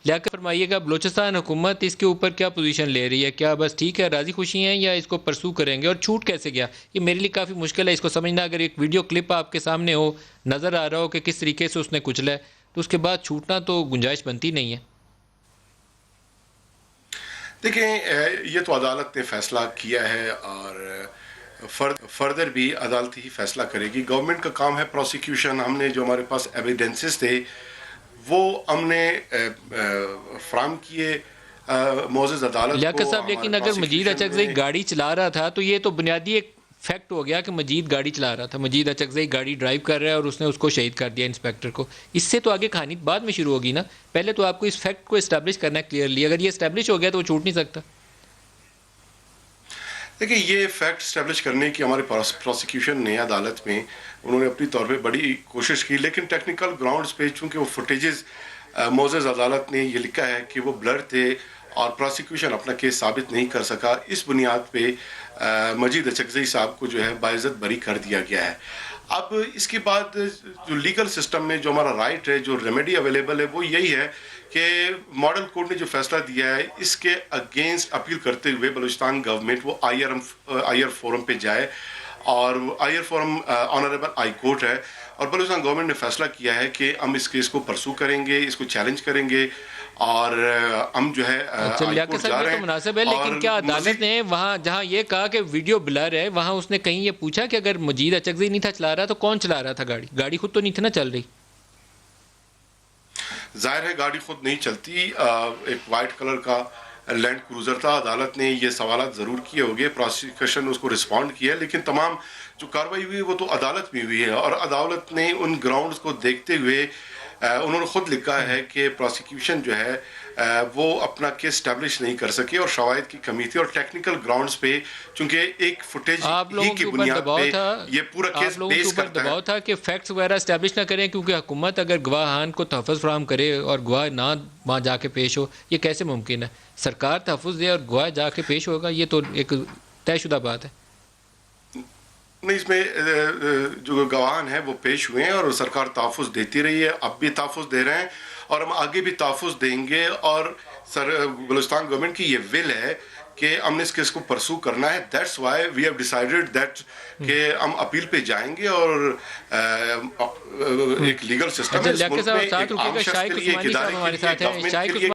لیاقت فرمائیے گا بلوچستان حکومت اس کے اوپر کیا پوزیشن لے رہی ہے؟ کیا بس ٹھیک ہے راضی خوشی ہیں یا اس کو پرسو کریں گے؟ اور چھوٹ کیسے گیا یہ میرے لیے کافی مشکل ہے اس کو سمجھنا. اگر ایک ویڈیو کلپ آپ کے سامنے ہو نظر آ رہا ہو کہ کس طریقے سے اس نے کچلا ہے تو اس کے بعد چھوٹنا تو گنجائش بنتی نہیں ہے. دیکھیں یہ تو عدالت نے فیصلہ کیا ہے اور فردر بھی عدالت ہی فیصلہ کرے گی. گورنمنٹ کا کام ہے پروسیکیوشن. ہم نے جو ہمارے پاس ایویڈنسز تھے وہ ہم نے فراہم کیے معزز عدالت کو. لیاقت صاحب ہمارے لیکن اگر مجید پروسیکیوشن اچکزئی نے گاڑی چلا رہا تھا تو یہ تو بنیادی ایک فیکٹ ہو گیا کہ مجید گاڑی چلا رہا تھا. مجید اچکزئی گاڑی ڈرائیو کر رہا ہے اور اس نے اس کو شہید کر دیا انسپیکٹر کو. اس سے تو آگے کہانی بعد میں شروع ہوگی نا. پہلے تو آپ کو اس فیکٹ کو اسٹیبلش کرنا ہے کلیئرلی. اگر یہ اسٹیبلش ہو گیا تو وہ چھوٹ نہیں سکتا. دیکھیں یہ فیکٹ اسٹیبلش کرنے کی ہمارے پروسیکیوشن نے عدالت میں انہوں نے اپنی طور پہ بڑی کوشش کی لیکن ٹیکنیکل گراؤنڈز پہ چونکہ وہ فوٹیجز معزز عدالت نے یہ لکھا ہے کہ وہ بلر تھے اور پروسیکیوشن اپنا کیس ثابت نہیں کر سکا. اس بنیاد پہ مجید اچکزئی صاحب کو جو ہے باعزت بری کر دیا گیا ہے. اب اس کے بعد جو لیگل سسٹم میں جو ہمارا رائٹ ہے جو ریمیڈی اویلیبل ہے وہ یہی ہے کہ ماڈل کورٹ نے جو فیصلہ دیا ہے اس کے اگینسٹ اپیل کرتے ہوئے بلوچستان گورنمنٹ وہ آئی آر فورم پہ جائے اور I R forum honourable high court ہے اور بلوچستان گورنمنٹ نے فیصلہ کیا ہے کہ ہم اس کیس کو پرسو کریں گے, اس کو چیلنج کریں گے اور ہم جو ہے اچھا لیاقت صاحب یہ تو مناسب ہے لیکن کیا عدالت نے وہاں جہاں یہ کہا کہ ویڈیو بلر ہے وہاں اس نے کہیں یہ پوچھا کہ اگر مجید اچکزئی نہیں تھا چلا رہا تو کون چلا رہا تھا گاڑی؟ گاڑی خود تو نہیں تھی نا چل رہی. ظاہر ہے گاڑی خود نہیں چلتی. ایک وائٹ کلر کا لینڈ کروزر تھا. عدالت نے یہ سوالات ضرور کیے ہوگے, پروسیکیوشن نے اس کو رسپونڈ کیا لیکن تمام جو کارروائی ہوئی وہ تو عدالت میں ہوئی ہے اور عدالت نے ان گراؤنڈز کو دیکھتے ہوئے انہوں نے خود لکھا ہے کہ پروسیکیوشن جو ہے وہ اپنا کیس اسٹیبلش نہیں کر سکے اور شواہد کی کمی تھی اور ٹیکنیکل گراؤنڈز پہ چونکہ ایک فوٹیج ہی کی بنیاد پہ یہ پورا کیس بیس کرتا ہے. دباؤ تھا کہ فیکٹس وغیرہ اسٹیبلش نہ کریں کیونکہ حکومت اگر گواہان کو تحفظ فراہم کرے اور گواہ نہ وہاں جا کے پیش ہو یہ کیسے ممکن ہے؟ سرکار تحفظ دے اور گواہ جا کے پیش ہوگا یہ تو ایک طے شدہ بات ہے. نہیں اس میں جو گواہان ہیں وہ پیش ہوئے ہیں اور سرکار تحفظ دیتی رہی ہے, اب بھی تحفظ دے رہے ہیں اور ہم آگے بھی تحفظ دیں گے اور بلوچستان گورنمنٹ کی یہ ول ہے کہ ہم نے اس کیس کو پرسو کرنا ہے. That's why we have decided that کہ ہم اپیل پہ جائیں گے اور ایک لیگل سسٹم ہے اس ملک میں ایک عام شخص کے لیے, ایک ادارے کے لیے, گورنمنٹ کے لیے